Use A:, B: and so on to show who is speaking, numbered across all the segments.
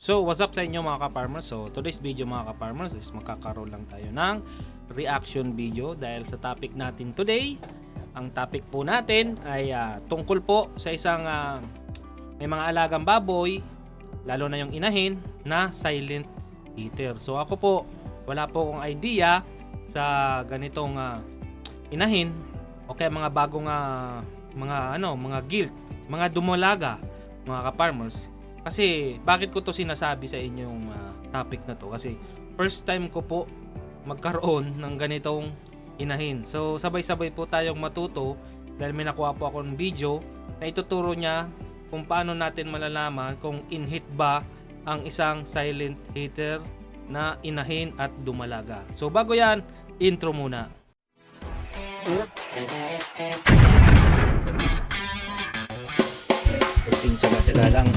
A: So what's up sa inyo mga ka-farmers? So today's video mga ka-farmers is magkakaroon lang tayo ng reaction video dahil sa topic natin today. Ang topic po natin ay tungkol po sa isang may mga alagang baboy, lalo na yung inahin, na silent eater. So ako po, wala po akong idea sa ganitong inahin o kaya mga bagong mga guild, mga dumalaga mga ka-farmers. Kasi bakit ko to sinasabi sa inyo yung topic na to? Kasi first time ko po magkaroon ng ganitong inahin. So sabay-sabay po tayong matuto dahil may nakuha po ako ng video na ituturo niya kung paano natin malalaman kung in-hit ba ang isang silent hitter na inahin at dumalaga. So bago yan, intro muna. Kunting tsaga-tsaga lang.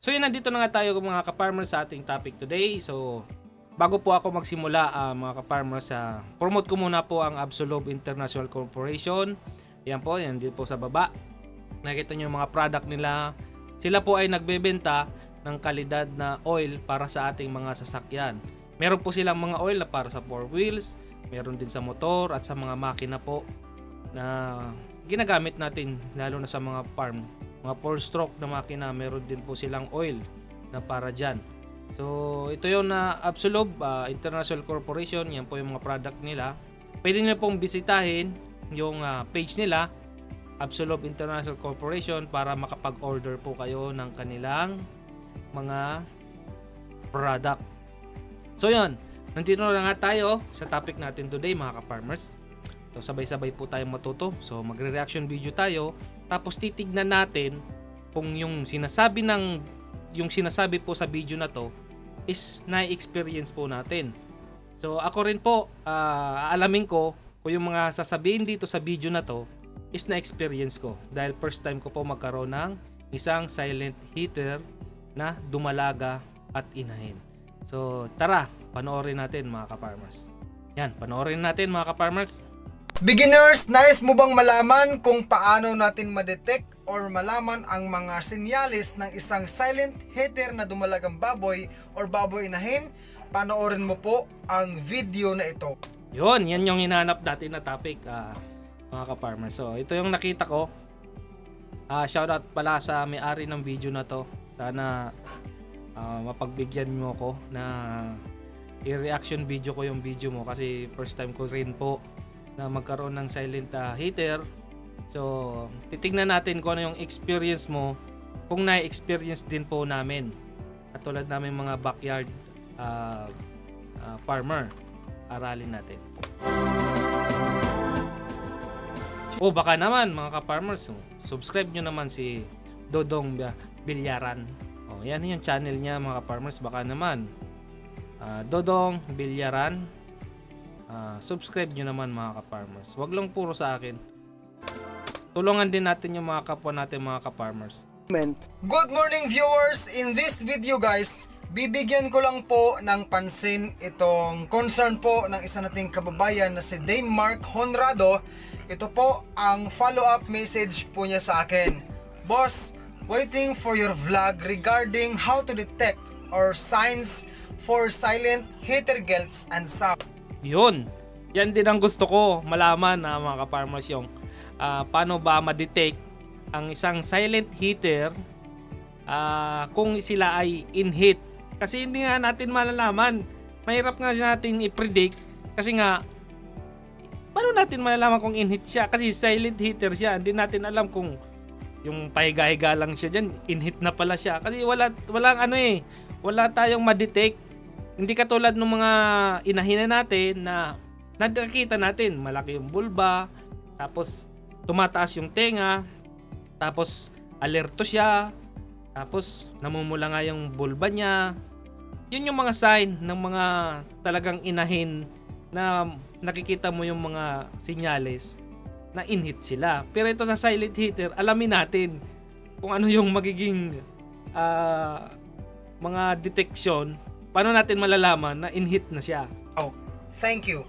A: So yun, nandito na nga tayo mga ka-farmers sa ating topic today. So bago po ako magsimula mga ka-farmers, promote ko muna po ang Absolove International Corporation. Yan po, yan dito po sa baba. Nakita nyo yung mga product nila. Sila po ay nagbebenta ng kalidad na oil para sa ating mga sasakyan. Meron po silang mga oil na para sa 4 wheels, meron din sa motor at sa mga makina po na ginagamit natin lalo na sa mga farm. Mga 4-stroke na makina, meron din po silang oil na para dyan. So ito yung Absolove International Corporation. Yan po yung mga product nila. Pwede nyo pong bisitahin yung page nila, Absolove International Corporation, para makapag-order po kayo ng kanilang mga product. So yun, nandito na nga tayo sa topic natin today mga ka-farmers. So sabay-sabay po tayong matuto. So magre-reaction video tayo. Tapos titignan natin kung yung sinasabi po sa video na to is na-experience po natin. So ako rin po, aalamin ko kung yung mga sasabihin dito sa video na to is na-experience ko. Dahil first time ko po magkaroon ng isang silent hitter na dumalaga at inahin. So tara, panoorin natin mga ka-farmers. Yan, panoorin natin mga ka-farmers.
B: Beginners, nais mo bang malaman kung paano natin ma-detect or malaman ang mga sinyalis ng isang silent hitter na dumalagang baboy or baboy inahin? Panoorin mo po ang video na ito.
A: Yun, yan yung hinahanap natin na topic mga ka-farmers. So ito yung nakita ko. Shoutout pala sa may-ari ng video na to. Sana mapagbigyan mo ko na i-reaction video ko yung video mo, kasi first time ko rin po na magkaroon ng silent hitter. So titignan natin kung ano yung experience mo, kung na-experience din po namin katulad namin mga backyard farmer. Aralin natin. Baka naman mga ka-farmers, subscribe nyo naman si Dodong Bilyaran. Yan yung channel niya mga ka-farmers. Baka naman Dodong Bilyaran, subscribe nyo naman mga ka-farmers. Wag lang puro sa akin. Tulungan din natin yung mga kapwa natin mga ka-farmers.
B: Good morning viewers! In this video guys, bibigyan ko lang po ng pansin itong concern po ng isa nating kababayan na si Denmark Honrado. Ito po ang follow-up message po niya sa akin. Boss, waiting for your vlog regarding how to detect or signs for silent hitter guilds and sound.
A: Yun, yan din ang gusto ko malaman na mga ka-farmers, yung paano ba ma-detect ang isang silent hitter kung sila ay in-hit. Kasi hindi nga natin malalaman. Mahirap nga natin i-predict kasi nga paano natin malalaman kung in-hit siya, kasi silent hitter siya. Hindi natin alam kung yung pahiga-higa lang siya dyan, in-hit na pala siya. Kasi wala tayong ma-detect. Hindi katulad ng mga inahin natin na nakikita natin, malaki yung bulba, tapos tumataas yung tenga, tapos alerto siya, tapos namumula nga yung bulba niya, Yun yung mga sign ng mga talagang inahin na nakikita mo yung mga senyales na in-hit sila. Pero ito sa silent hitter, alamin natin kung ano yung magiging mga detection. Paano natin malalaman na in-hit na siya?
B: Oh, thank you.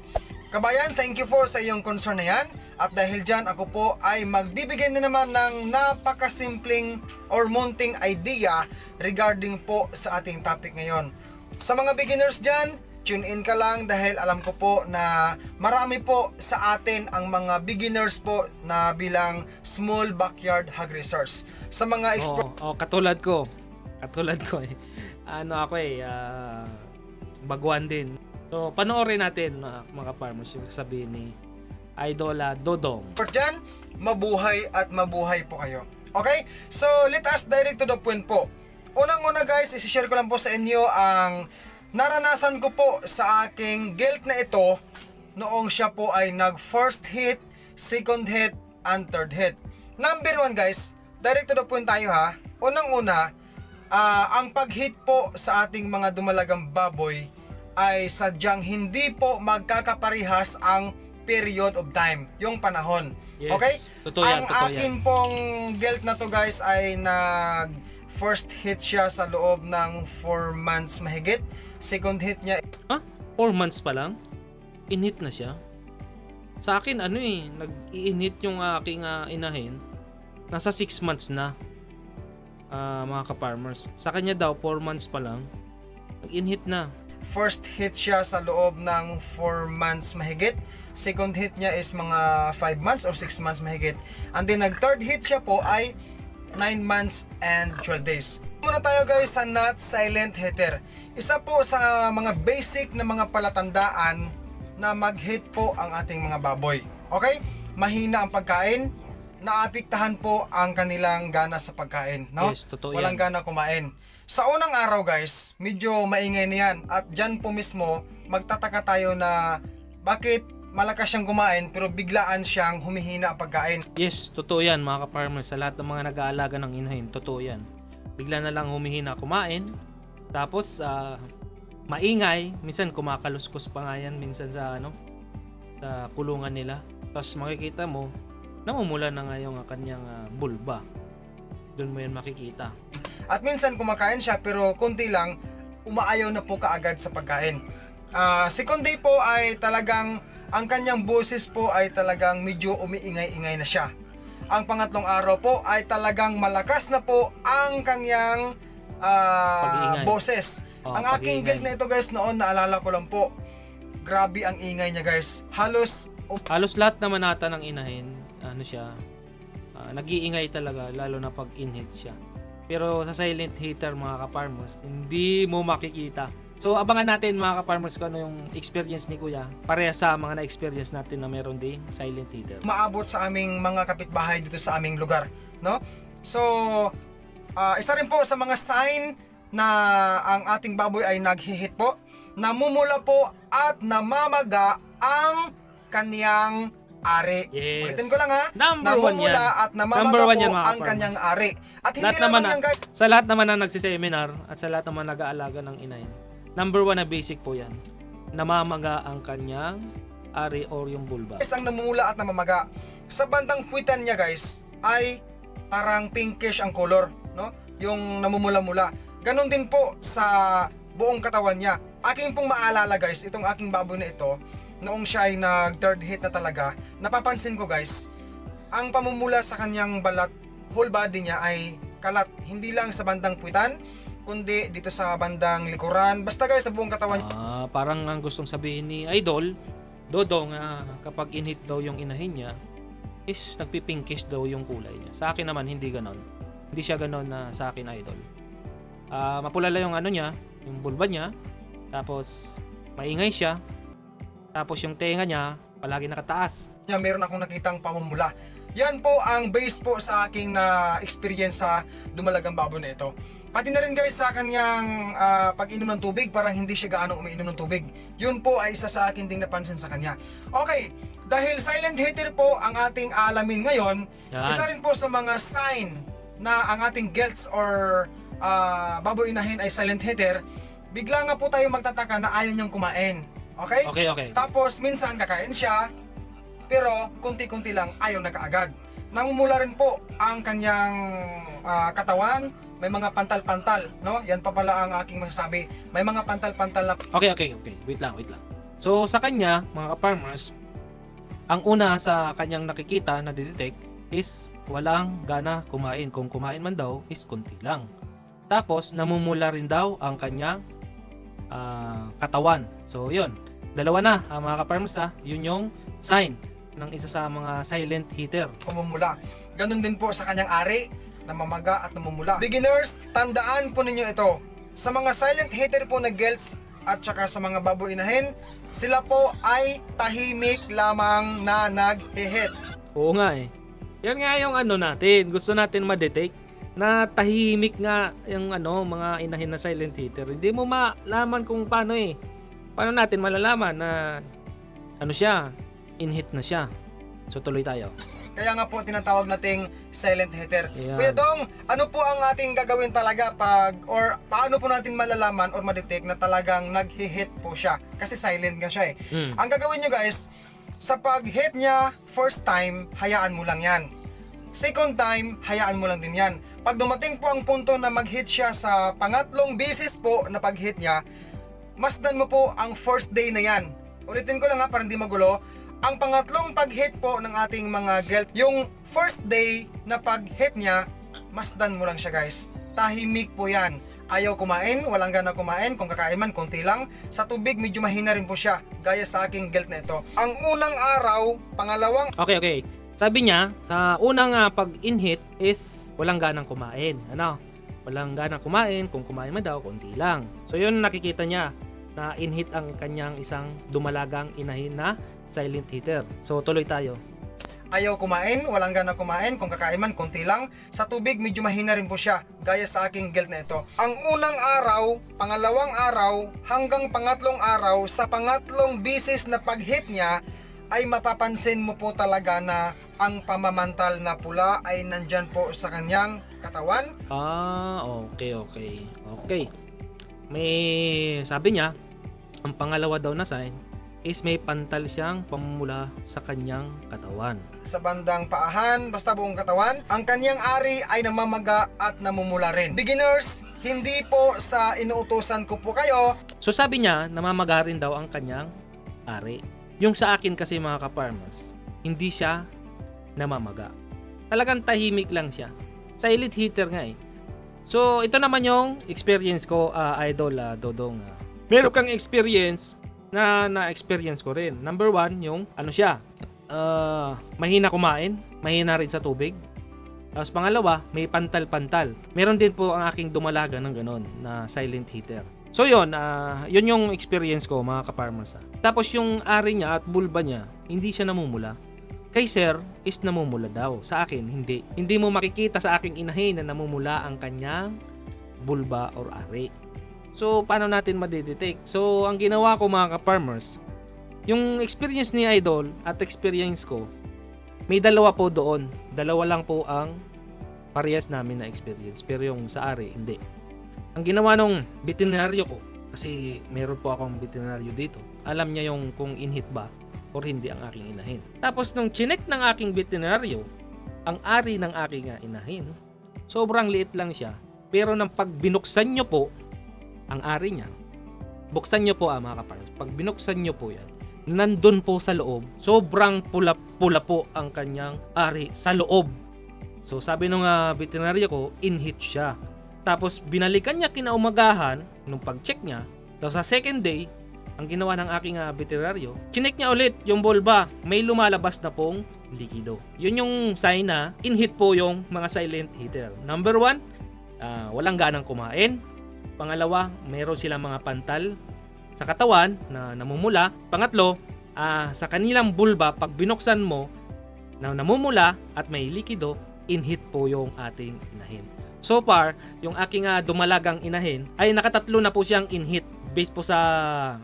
B: Kabayan, thank you for sa iyong concern na yan. At dahil dyan, ako po ay magbibigay na naman ng napakasimpleng or munting idea regarding po sa ating topic ngayon. Sa mga beginners dyan, tune in ka lang dahil alam ko po na marami po sa atin ang mga beginners po na bilang small backyard hog racers. Sa mga
A: katulad ko eh. Baguan din. So, panoorin natin mga farmers yung sasabihin ni Idol Dodong.
B: dyan, mabuhay at mabuhay po kayo. Okay? So, let us direct to the point po. Unang-una guys, isi-share ko lang po sa inyo ang naranasan ko po sa aking gelt na ito noong siya po ay nag-first hit, second hit, and third hit. Number 1 guys, direct to the point tayo ha. Unang-una, ang pag-hit po sa ating mga dumalagang baboy ay sadyang hindi po magkakaparihas ang period of time, yung panahon.
A: Yes,
B: Okay?
A: totoo yan,
B: Ang
A: totoo
B: akin pong gelt na to guys ay first hit siya sa loob ng 4 months mahigit. Second hit niya
A: 4 months pa lang? In-hit na siya? Sa akin, nag-i-in-hit yung aking inahin. Nasa 6 months na, mga ka-farmers. Sa kanya daw, 4 months pa lang, nag-in-hit na.
B: First hit siya sa loob ng 4 months mahigit. Second hit niya is mga 5 months or 6 months mahigit. And then nag-third hit siya po ay 9 months and 12 days. Muna tayo guys sa not silent hitter. Isa po sa mga basic na mga palatandaan na mag-hit po ang ating mga baboy. Okay? Mahina ang pagkain, naapektahan po ang kanilang gana sa pagkain, no?
A: Yes, totoo
B: Walang
A: yan.
B: gana kumain. Sa unang araw guys, medyo maingay na yan at dyan po mismo magtataka tayo na bakit malakas siyang kumain pero biglaan siyang humihina ang pagkain.
A: Yes, totoo yan mga ka-farmers. Sa lahat ng mga nag-aalaga ng inahin, totoo yan. Bigla na lang humihina kumain. Tapos, maingay. Minsan kumakaluskos pa nga yan. Minsan sa kulungan nila. Tapos makikita mo, namumula na nga yung kanyang bulba. Doon mo yan makikita.
B: At minsan kumakain siya pero konti lang, umaayaw na po kaagad sa pagkain. Second day po ay talagang ang kanyang boses po ay talagang medyo umiingay-ingay na siya. Ang pangatlong araw po ay talagang malakas na po ang kanyang
A: Pag-iingay.
B: boses. Ang aking
A: pag-iingay.
B: guild na ito guys noon, naalala ko lang po, grabe ang ingay niya guys. Halos
A: Halos lahat naman nata ng inahin, nag-iingay talaga, lalo na pag in-hit siya. Pero sa silent hitter mga ka-farmers, hindi mo makikita. So abangan natin mga ka-farmers kung ano yung experience ni Kuya. Pareha sa mga na-experience natin na meron din silent hitter.
B: maabot sa aming mga kapitbahay dito sa aming lugar, no? So, isa rin po sa mga sign na ang ating baboy ay naghihit po, namumula po at namamaga ang kaniyang ari.
A: Yes.
B: Ulitin ko lang ha.
A: Number one
B: namumula
A: yan.
B: at namamaga
A: Number one
B: po
A: yan, mga
B: ang
A: ka-farmers.
B: kanyang ari. At hindi
A: Lahat naman
B: lang yan guys.
A: sa lahat naman na nagsiseminar at sa lahat naman nag-aalaga ng inahin, number 1 na basic po yan. Namamaga ang kanyang ari or yung bulba.
B: Ang namumula at namamaga. Sa bandang puwitan niya guys ay parang pinkish ang color, no? Yung namumula-mula. Ganon din po sa buong katawan niya. Aking pong maalala guys, itong aking baboy na ito, noong siya ay nag third hit na talaga, napapansin ko guys, ang pamumula sa kanyang balat, whole body niya ay kalat. Hindi lang sa bandang puwitan, kundi dito sa bandang likuran. Basta guys, sa buong katawan niya.
A: Parang ang gustong sabihin ni Idol Dodong, kapag in-hit daw yung inahin niya, is nagpipinkish daw yung kulay niya. Sa akin naman, hindi ganon. Hindi siya ganon na sa akin, Idol. Mapulala yung niya, yung bulba niya, tapos maingay siya, tapos yung tenga niya, palagi nakataas.
B: Meron akong nakitang pamumula. Yan po ang base po sa aking na experience sa dumalagang baboy na ito. Pati na rin guys sa kanyang pag-inom ng tubig, parang hindi siya gaano umiinom ng tubig. Yun po ay isa sa akin ding napansin sa kanya. Okay, dahil silent hitter po ang ating alamin ngayon,
A: Yan.
B: isa rin po sa mga sign na ang ating gelts or baboy inahin ay silent hitter, bigla nga po tayo magtataka na ayaw niyang kumain. Okay?
A: Okay.
B: Tapos minsan kakain siya, pero kunti-kunti lang ayaw na kaagad. Namumula rin po ang kanyang katawan, may mga pantal-pantal, no? Yan pa pala ang aking masasabi. May mga pantal-pantal na
A: Okay. Wait lang. So sa kanya, mga ka-farmers, ang una sa kanyang nakikita na detect is walang gana kumain. Kung kumain man daw is kunti lang. Tapos namumula rin daw ang kanyang katawan. So yun, dalawa na mga ka-farmers yun yung sign ng isa sa mga silent heater.
B: kumumula. Ganon din po sa kanyang ari, namamaga at namumula. Beginners, tandaan po ninyo ito. Sa mga silent heater po na gelts at saka sa mga baboy inahin, sila po ay tahimik lamang na nag-hit.
A: Oo nga eh. Yan nga yung ano natin, gusto natin ma-detect na tahimik nga yung mga inahin na silent heater. Hindi mo malaman kung paano eh. Paano natin malalaman na siya, in-hit na siya. So tuloy tayo.
B: Kaya nga po tinatawag nating silent heater.
A: Ayan.
B: Kuya Dong, ano po ang ating gagawin talaga paano po natin malalaman or ma-detect na talagang nag-hit po siya? Kasi silent nga siya eh. Ang gagawin nyo guys, sa pag-hit niya, first time, hayaan mo lang yan. Second time, hayaan mo lang din yan. Pag dumating po ang punto na mag-hit siya sa pangatlong beses po na pag-hit niya, masdan mo po ang first day na yan. Ulitin ko lang para hindi magulo. Ang pangatlong pag-hit po ng ating mga gelt, yung first day na pag-hit niya, masdan mo lang siya guys. Tahimik po yan. Ayaw kumain, walang gana kumain, kung kakain man, konti lang. Sa tubig, medyo mahina rin po siya, gaya sa aking gelt na ito. Ang unang araw, pangalawang
A: Okay. Sabi niya, sa unang pag-in-hit is walang ganang kumain. Walang ganang kumain, kung kumain man daw, konti lang. So yun nakikita niya na in-hit ang kanyang isang dumalagang inahin na silent heater. So tuloy tayo.
B: ayaw kumain, walang gana kumain, kung kakain man, konti lang. Sa tubig, medyo mahina rin po siya, gaya sa aking gelt na ito. Ang unang araw, pangalawang araw, hanggang pangatlong araw, sa pangatlong bisis na pag-hit niya, ay mapapansin mo po talaga na ang pamamantal na pula ay nandyan po sa kanyang katawan.
A: Okay. May sabi niya, ang pangalawa daw na sign is may pantal siyang pamumula sa kanyang katawan.
B: Sa bandang paahan, basta buong katawan, ang kanyang ari ay namamaga at namumula rin. Beginners, hindi po sa inuutosan ko po kayo.
A: So sabi niya, namamaga rin daw ang kanyang ari. Yung sa akin kasi mga ka-farmers, hindi siya namamaga. Talagang tahimik lang siya. Silent heater nga eh. So ito naman yung experience ko, Idol Dodong. Meron kang experience na na-experience ko rin. Number one, yung siya, mahina kumain, mahina rin sa tubig. Tapos pangalawa, may pantal-pantal. Meron din po ang aking dumalaga ng ganon na silent heater. So yun yung experience ko mga ka-farmers. Tapos yung ari niya at bulba niya, hindi siya namumula. Kay sir is namumula daw. Sa akin, hindi. Hindi mo makikita sa aking inahin na namumula ang kanyang bulba or ari. So paano natin madidetect? So ang ginawa ko mga ka-farmers, yung experience ni Idol at experience ko, may dalawa po doon. Dalawa lang po ang parehas namin na experience. Pero yung sa ari, hindi. Ang ginawa nung veterinaryo ko, kasi meron po akong veterinaryo dito, alam niya yung kung in-hit ba or hindi ang aking inahin. Tapos nung chinek ng aking veterinaryo, ang ari ng aking inahin, sobrang liit lang siya. Pero nang pag binuksan nyo po ang ari niya, buksan nyo po mga kapartners, pag binuksan nyo po yan, nandun po sa loob, sobrang pula-pula po ang kanyang ari sa loob. So sabi nung veterinaryo ko, in-hit siya. Tapos binalikan niya kinaumagahan nung pag-check niya. So sa second day, ang ginawa ng aking veterinaryo, chinek niya ulit yung bulba, may lumalabas na pong likido. Yun yung sign na in-hit po yung mga silent heater. Number one, walang ganang kumain. Pangalawa, mayroon silang mga pantal sa katawan na namumula. Pangatlo, sa kanilang bulba, pag binuksan mo na namumula at may likido, in-hit po yung ating inahin. So far, yung aking dumalagang inahin ay nakatatlo na po siyang in-hit based po sa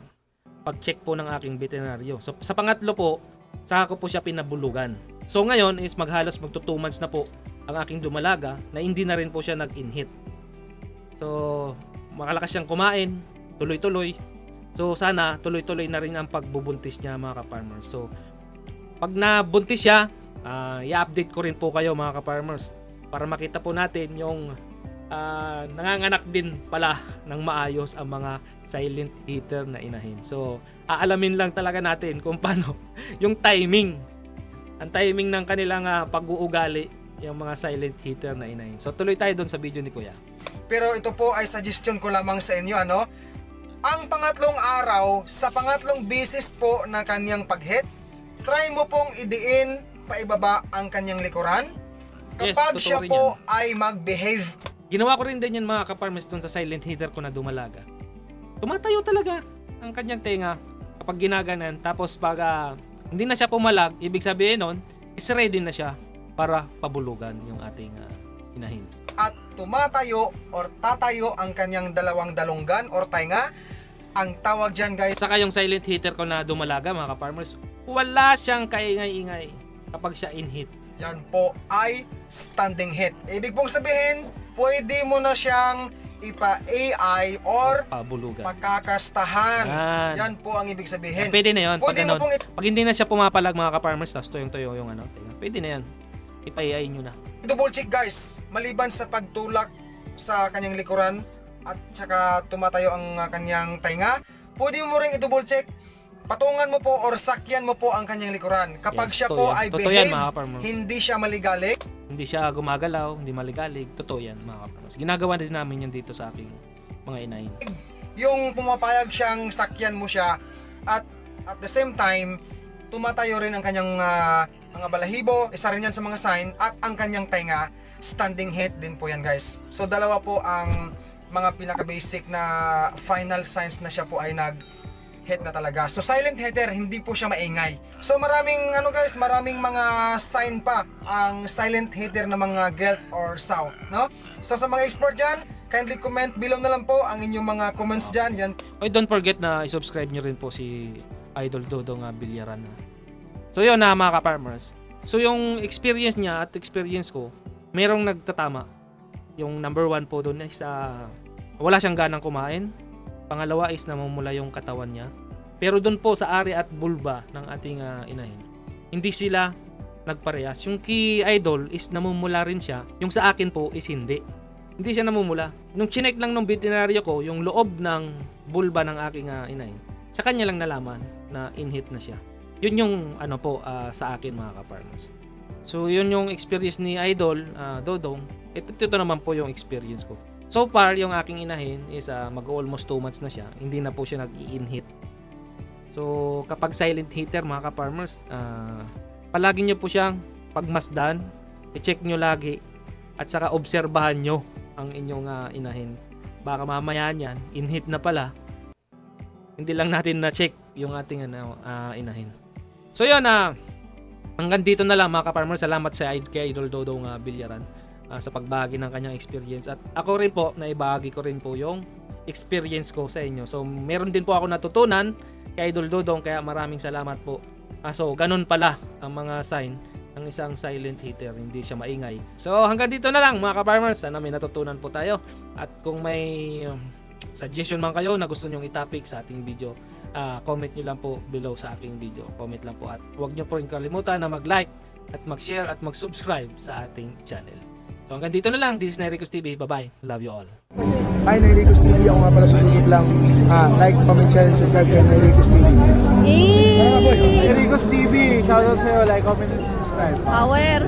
A: pag-check po ng aking veterinaryo. So sa pangatlo po, saka ko po siya pinabulugan. So ngayon is maghalos magto 2 months na po ang aking dumalaga na hindi na rin po siya nag-in-hit. So makalakas siyang kumain, tuloy-tuloy. So sana tuloy-tuloy na rin ang pagbubuntis niya mga ka-farmers. So pag nabuntis siya, i-update ko rin po kayo mga ka-farmers para makita po natin yung nanganganak din pala ng maayos ang mga silent heater na inahin. So aalamin lang talaga natin kung paano yung timing, ang timing ng kanilang pag-uugali yung mga silent heater na inahin. So tuloy tayo doon sa video ni Kuya.
B: Pero ito po ay suggestion ko lamang sa inyo, ano? Ang pangatlong araw, sa pangatlong bisis po na kanyang pag-hit, try mo pong idiin paibaba ang kanyang likuran. Kapag
A: Yes,
B: siya
A: totoo rin
B: po
A: yan.
B: ay mag-behave.
A: Ginawa ko rin din yan mga ka-farmers doon sa silent heater ko na dumalaga. Tumatayo talaga ang kanyang tenga kapag ginaganan. Tapos pag hindi na siya pumalag, ibig sabihin nun, is ready na siya para pabulugan yung ating inahin.
B: At tumatayo or tatayo ang kanyang dalawang dalunggan or tainga. Ang tawag dyan guys,
A: Saka yung silent heater ko na dumalaga mga ka-farmers, wala siyang kaingay-ingay kapag siya in-heat.
B: yan po ay standing hit. Ibig pong sabihin, pwede mo na siyang ipa-AI or
A: Pabulugan.
B: pagkakastahan.
A: Yan.
B: Yan po ang ibig sabihin.
A: Pwede na yun. Pag,
B: Pwede mo pong
A: pag hindi na siya pumapalag mga ka-farmers, tapos tuyong-tuyo yung tenga. Pwede na yan. Ipa-AI nyo na.
B: double check guys, maliban sa pagtulak sa kanyang likuran at saka tumatayo ang kanyang tainga, pwede mo ring i-double check, patungan mo po or sakyan mo po ang kanyang likuran. Kapag
A: Yes,
B: siya
A: totoo
B: po
A: yan.
B: ay
A: Totoo yan,
B: behave,
A: mga ka-farmer.
B: hindi siya maligalig,
A: Hindi siya gumagalaw, hindi maligalig. Totoo yan mga ka-farmers. Ginagawa din namin yan dito sa aking mga inahin.
B: yung pumapayag siyang sakyan mo siya at the same time, tumatayo rin ang kanyang mga balahibo, isa rin yan sa mga sign, at ang kanyang tainga, standing hit din po yan guys. So dalawa po ang mga pinaka-basic na final signs na siya po ay nag-hit na talaga. So silent hitter, hindi po siya maingay. So maraming maraming mga sign pa ang silent hitter na mga gelt or sow, no? So sa mga expert dyan, kindly comment below na lang po ang inyong mga comments dyan. Yan.
A: Okay, don't forget na i-subscribe nyo rin po si Idol Dodong Bilyaran. So yun na mga ka-farmers. So yung experience niya at experience ko, merong nagtatama. Yung number 1 po doon is wala siyang ganang kumain. Pangalawa is namumula yung katawan niya. Pero doon po sa area at bulba ng ating inahin, hindi sila nagparehas. Yung kay Idol is namumula rin siya. Yung sa akin po is hindi. Hindi siya namumula. Nung chinek lang ng veterinaryo ko, yung loob ng bulba ng aking inahin, sa kanya lang nalaman na in-hit na siya. Yun yung sa akin mga ka-farmers. So yun yung experience ni Idol Dodong. Ito naman po yung experience ko. So far yung aking inahin is mag-almost 2 months na siya. Hindi na po siya nag-i-in-hit. So kapag silent hitter mga ka-farmers, palagi nyo po siyang pagmasdan, i-check nyo lagi at saka obserbahan nyo ang inyong inahin. Baka mamaya niyan, in-hit na pala. Hindi lang natin na-check yung ating inahin. So yun, hanggang dito na lang mga ka-farmers. Salamat sa kay Idol Dodong Bilyaran sa pagbahagi ng kanyang experience. At ako rin po, naibahagi ko rin po yung experience ko sa inyo. So meron din po ako natutunan kay Idol Dodong, kaya maraming salamat po. So ganun pala ang mga sign ng isang silent hitter, hindi siya maingay. So hanggang dito na lang mga ka-farmers. Sana may natutunan po tayo. At kung may suggestion man kayo na gusto nyong i-topic sa ating video, comment nyo lang po below sa aking video. Comment lang po at huwag nyo po rin kalimutan na mag-like at mag-share at mag-subscribe sa ating channel. So hanggang dito na lang. This is Nericos TV. Bye-bye. Love you all.
C: Hi, Nericos TV. Ako nga pala sumigit lang. Like, comment, share, and subscribe kay Nericos TV. Nericos TV. Shoutout sa'yo. Like, comment, and subscribe.
D: Power!